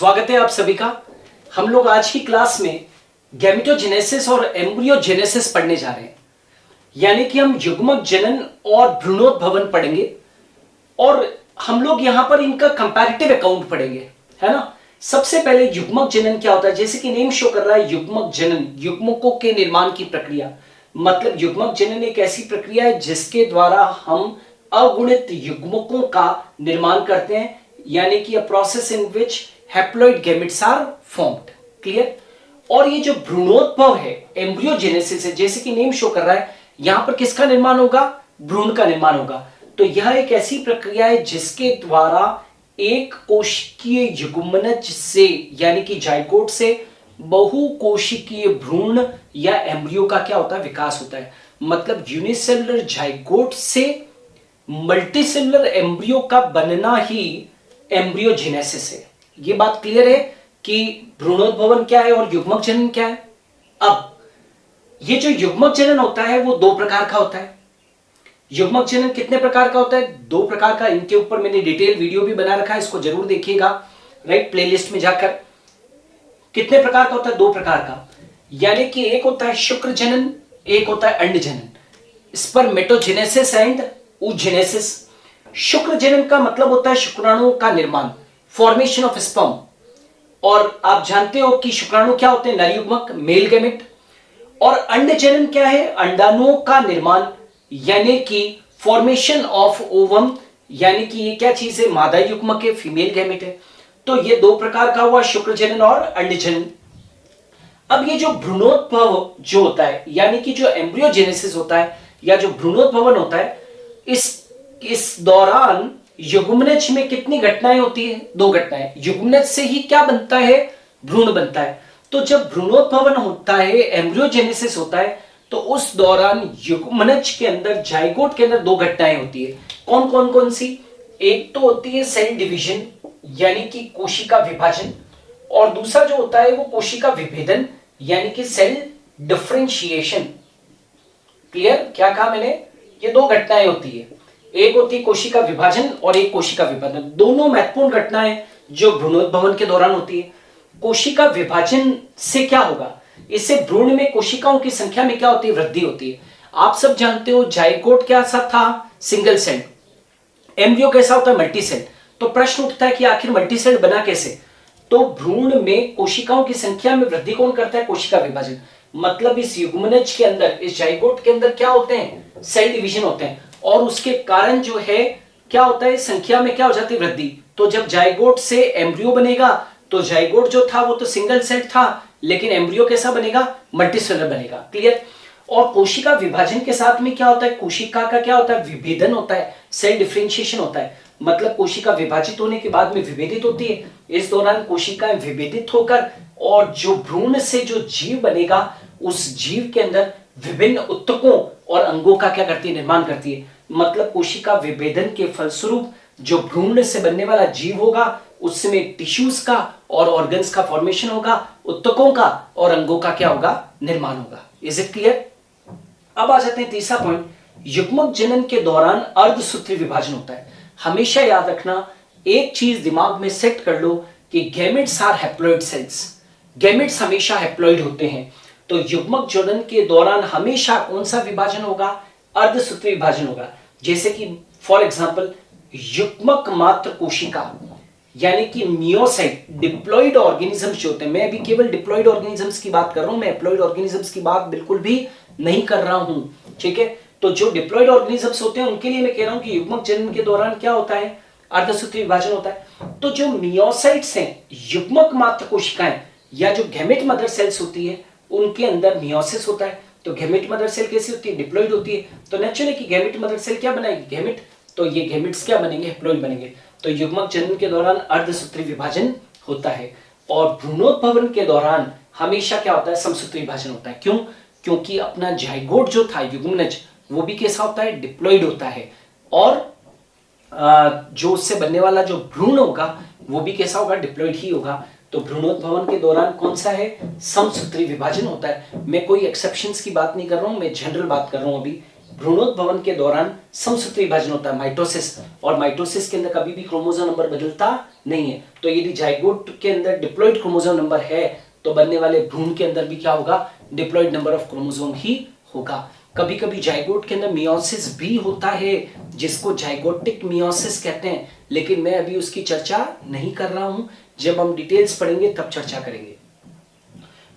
स्वागत है आप सभी का। हम लोग आज की क्लास में गैमेटोजेनेसिस और एम्ब्रियोजेनेसिस पढ़ने जा रहे हैं, यानी कि हम युग्मक जनन और भ्रूणोद्भवन पढ़ेंगे और हम लोग यहां पर इनका कंपैरेटिव अकाउंट पढ़ेंगे, है ना। सबसे पहले युग्मक जनन क्या होता है, जैसे कि नेम शो कर रहा है युग्मक जनन, युग्मकों के निर्माण की प्रक्रिया। मतलब युग्मक जनन एक ऐसी प्रक्रिया है जिसके द्वारा हम अगुणित युग्मकों का निर्माण करते हैं, यानी कि a process in which haploid gametes are formed. Clear. और ये जो भ्रूणोद्भव है, एम्ब्रियोजेनेसिस है, जैसे कि नेम शो कर रहा है, यहां पर किसका निर्माण होगा? भ्रूण का निर्माण होगा। तो यह एक ऐसी प्रक्रिया है जिसके द्वारा एक कोशिकीय युग्मनज से, यानी कि जाइगोट से बहुकोशिकीय भ्रूण या एम्ब्रियो का क्या होता है? विकास होता है। मतलब यूनिसेलुलर जाइगोट से मल्टीसेलुलर एम्ब्रियो का बनना ही एम्ब्रियोजेनेसिस है। ये बात क्लियर है कि भ्रूणोद्भवन क्या है और युग्मक जनन क्या है। अब ये जो युग्मक जनन होता है वो दो प्रकार का होता है। युग्मक जनन कितने प्रकार का होता है? दो प्रकार का। इनके ऊपर मैंने डिटेल वीडियो भी बना रखा है, इसको जरूर देखिएगा, राइट, प्लेलिस्ट में जाकर। कितने प्रकार का होता है? दो प्रकार का। यानी कि एक होता है शुक्र जनन, एक होता है अंड जनन, स्पर्मेटोजेनेसिस एंड oogenesis। शुक्र जनन का मतलब होता है शुक्राणुओं का निर्माण, फॉर्मेशन ऑफ स्पर्म। और आप जानते हो कि शुक्राणु क्या होते हैं? नर युग्मक, मेल गैमेट। और अंड जनन क्या है? अंडाणुओं का निर्माण, यानी कि फॉर्मेशन ऑफ ओवम, यानी कि ये क्या चीज है? मादा युग्मक है, फीमेल गैमेट है। तो ये दो प्रकार का हुआ, शुक्र जनन और अंड जनन। अब ये जो भ्रूणोद्भव जो होता है, यानी कि जो एम्ब्रियोजेनेसिस होता है या जो भ्रूणोद्भवन होता है, इस दौरान युग्मनज में कितनी घटनाएं होती है? दो घटनाएं। युग्मनज से ही क्या बनता है? भ्रूण बनता है। तो जब भ्रूणोद्भवन होता है, एम्ब्रियोजेनेसिस होता है, तो उस दौरान युग्मनज के अंदर, जाइगोट के अंदर दो घटनाएं होती है। कौन कौन कौन सी? एक तो होती है सेल डिवीजन, यानी कि कोशिका विभाजन, और दूसरा जो होता है वो कोशिका विभेदन, यानी कि सेल डिफरेंशिएशन। क्लियर? क्या कहा मैंने? ये दो घटनाएं होती है, एक होती है कोशिका विभाजन और एक कोशिका विभेदन। दोनों महत्वपूर्ण घटनाएं जो भ्रूणोद्भवन के दौरान होती है। कोशिका विभाजन से क्या होगा? इससे भ्रूण में कोशिकाओं की संख्या में क्या होती है? वृद्धि होती है। आप सब जानते हो जाइगोट कैसा था? Single cell. एम्ब्रियो कैसा होता है? Multi cell. तो प्रश्न उठता है कि आखिर मल्टी सेल बना कैसे? तो भ्रूण में कोशिकाओं की संख्या में वृद्धि कौन करता है? कोशिका विभाजन। मतलब इस युग्मनज के अंदर, इस जाइगोट के अंदर क्या होते हैं? सेल डिवीजन होते हैं, और उसके कारण जो है क्या होता है? संख्या में क्या हो जाती है? वृद्धि। तो जब जाइगोट से एम्ब्रियो बनेगा, तो जाइगोट जो था वो तो सिंगल सेल था, लेकिन एम्ब्रियो कैसा बनेगा? मल्टीसेलुलर बनेगा। क्लियर? और कोशिका विभाजन के साथ में क्या होता है? कोशिका का क्या होता है? विभेदन होता है, सेल डिफरेंशिएशन होता है। मतलब कोशिका विभाजित होने के बाद में विभेदित होती है। इस दौरान कोशिकाएं विभेदित होकर, और जो भ्रूण से जो जीव बनेगा, उस जीव के अंदर विभिन्न उत्तकों और अंगों का क्या करती है? निर्माण करती है। मतलब कोशिका विभेदन के फलस्वरूप जो भ्रूण से बनने वाला जीव होगा, उसमें टिश्यूज का और ऑर्गन्स का फॉर्मेशन होगा, उत्तकों का और अंगों का क्या होगा? निर्माण होगा। Is it clear? अब आ जाते हैं तीसरा पॉइंट। युग्मक जनन के दौरान अर्धसूत्री विभाजन होता है। हमेशा याद रखना, एक चीज दिमाग में सेट कर लो कि gametes are haploid cells. Gametes हमेशा हैप्लॉइड होते हैं। तो युग्मक जनन के दौरान हमेशा कौन सा विभाजन होगा? अर्धसूत्री विभाजन होगा। जैसे कि फॉर एग्जांपल युग्मक मात्र कोशिका, यानी कि मियोसाइट, डिप्लॉइड ऑर्गेनिजम्स जो होते हैं। मैं अभी केवल डिप्लॉइड ऑर्गेनिजम्स की बात कर रहा हूं, मैं हैप्लॉइड ऑर्गेनिजम्स की बात बिल्कुल भी नहीं कर रहा हूं, ठीक है। तो जो डिप्लॉइड ऑर्गेनिजम्स होते हैं उनके लिए मैं कह रहा हूं कि युग्मक जनन के दौरान क्या होता है? अर्धसूत्री विभाजन होता है। तो जो मियोसाइट्स हैं, युग्मक मात्र कोशिकाएं या जो गैमेट मदर सेल्स होती है, उनके अंदर मियोसिस होता है। तो गैमेट मदर सेल कैसी होती है? डिप्लॉइड होती है। तो नेचुरली कि गैमेट मदर सेल क्या बनाएगी? गैमेट। तो ये गैमेट्स क्या बनेंगे? हैप्लॉइड बनेंगे। तो युग्मक जनन के दौरान अर्धसूत्री विभाजन होता है, और भ्रूणोद्भवन के दौरान हमेशा क्या होता है? समसूत्री विभाजन होता है। क्यों? क्योंकि अपना जाइगोट जो था, युग्मनज, वो भी कैसा होता है? डिप्लॉइड होता है। और जो उससे बनने वाला जो भ्रूण होगा वो भी कैसा होगा? डिप्लॉइड ही होगा। तो भ्रूणोद्भवन के दौरान कौन सा है? समसूत्री विभाजन होता है। मैं कोई एक्सेप्शंस की बात नहीं कर रहा हूं, मैं जनरल बात कर रहा हूं अभी। भ्रूणोद्भवन के दौरान समसूत्री विभाजन होता है माइटोसिस, और माइटोसिस के अंदर कभी भी क्रोमोसोम नंबर बदलता नहीं है। तो यदि जाइगोट के अंदर डिप्लॉइड क्रोमोसोम नंबर है तो बनने वाले भ्रूण के अंदर भी क्या होगा, डिप्लॉइड नंबर ऑफ क्रोमोसोम ही होगा। कभी कभी जाइगोट के अंदर मियोसिस भी होता है जिसको जाइगोटिक मियोसिस कहते हैं, लेकिन मैं अभी उसकी चर्चा नहीं कर रहा हूं, जब हम डिटेल्स पढ़ेंगे तब चर्चा करेंगे।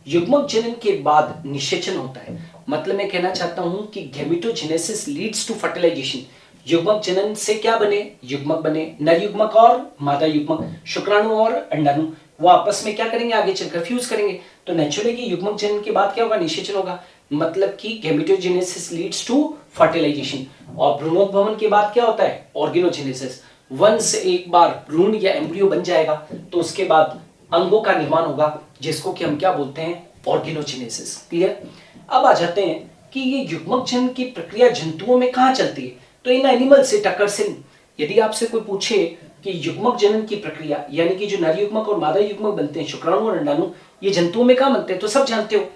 युग्मक जनन के बाद निषेचन होता है, मतलब मैं कहना चाहता हूं कि गैमेटोजेनेसिस लीड्स टू फर्टिलाइजेशन। युग्मक जनन से क्या बने, युग्मक बने, नर युग्मक और मादा युग्मक, शुक्राणु और अंडाणु, वो आपस में क्या करेंगे, आगे चलकर फ्यूज करेंगे। तो नेचुरली कि युग्मक जनन के बाद क्या होगा, निषेचन होगा, मतलब कि गैमेटोजेनेसिस लीड्स टू फर्टिलाइजेशन। और भ्रूणोद्भवन के बाद क्या होता है, ऑर्गेनोजेनेसिस। वंस एक बार भ्रूण या एम्ब्रियो बन जाएगा तो उसके बाद अंगों का निर्माण होगा, जिसको कि हम क्या बोलते हैं, ऑर्गेनोजेनेसिस। क्लियर। अब आ जाते हैं कि ये युग्मक जनन की प्रक्रिया जंतुओं में कहां चलती है। तो इन एनिमल्स इट अकर्स इन, यदि आपसे कोई पूछे कि युग्मक जनन की प्रक्रिया यानी कि जो नर युग्मक और मादा युग्मक बनते हैं, शुक्राणु और अंडाणु, ये जंतुओं में कहां बनते हैं, तो सब जानते हो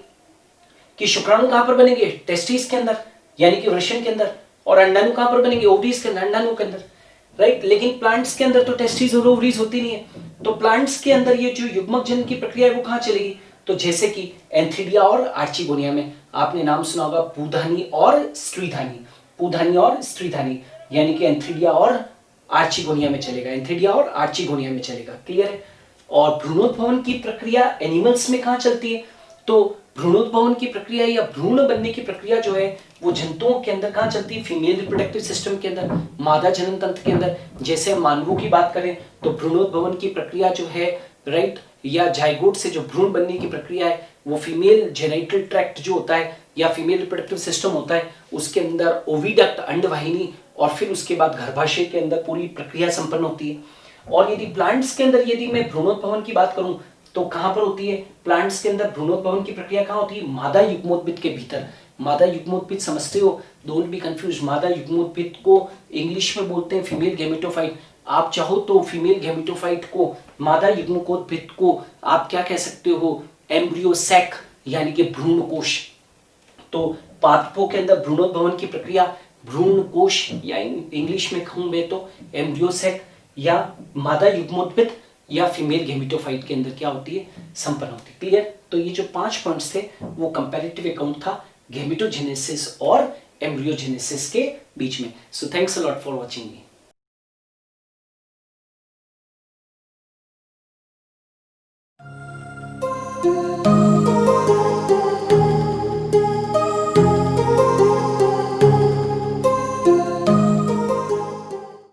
कि शुक्राणु कहां पर बनेंगे, टेस्टिस के अंदर यानी कि वृषण के अंदर, और अंडाणु कहां पर बनेंगे, ओवरीज के अंदर, अंडाणु के अंदर, राइट। लेकिन प्लांट्स के अंदर तो टेस्टिस और ओवरीज होती नहीं है, तो प्लांट्स के अंदर ये जो युग्मक जनन की प्रक्रिया है वो कहां चलेगी, तो जैसे कि एंथीडिया और आर्चिगोनिया में। आपने नाम सुना होगा पूधानी और स्त्रीधानी, पूधानी और स्त्रीधानी, यानी कि एंथीडिया और आर्चिगोनिया में चलेगा, एंथीडिया और आर्चिगोनिया में चलेगा। क्लियर है। और भ्रूणोद्भवन की प्रक्रिया एनिमल्स में कहां चलती है, तो भ्रूणोद्भवन की प्रक्रिया या भ्रूण बनने की प्रक्रिया जो है वो जंतुओं के अंदर कहां चलती है, फीमेल रिप्रोडक्टिव सिस्टम के अंदर, मादा जनन तंत्र के अंदर। जैसे मानवों की बात करें तो भ्रूणोद्भवन की प्रक्रिया जो है, राइट, या जाइगोट से जो भ्रूण बनने की प्रक्रिया है वो फीमेल जेनिटल ट्रैक्ट जो होता है या फीमेल रिप्रोडक्टिव सिस्टम होता है, उसके अंदर ओविडक्ट अंडवाहिनी, और फिर उसके बाद गर्भाशय के अंदर पूरी प्रक्रिया संपन्न होती है। और यदि प्लांट्स के अंदर यदि मैं भ्रूणोद्भवन की बात करूं तो कहां पर होती है, प्लांट्स के अंदर भ्रूणोद्भवन की प्रक्रिया कहां होती है, मादा युग्मोद्भिद के भीतर। मादा युग्मोद्भिद समझते हो, डोंट बी कंफ्यूज। मादा युग्मोद्भिद को इंग्लिश में बोलते हैं फीमेल गैमेटोफाइट। आप चाहो तो फीमेल गैमेटोफाइट को, मादा युग्मकोद्भिद को आप क्या कह सकते हो, एम्ब्रियो सैक यानी कि भ्रूण कोश। तो पादपों के अंदर भ्रूणोद्भवन की प्रक्रिया भ्रूण कोश या इंग्लिश में कहूं मैं तो एम्ब्रियो सैक या मादा युग्मोद्भिद या फीमेल गैमेटोफाइट के अंदर क्या होती है, संपन्न होती है। क्लियर। तो ये जो 5 पॉइंट्स थे वो कंपैरेटिव अकाउंट था गैमेटोजेनेसिस और एम्ब्रियोजेनेसिस के बीच में। So thanks a lot for watching me.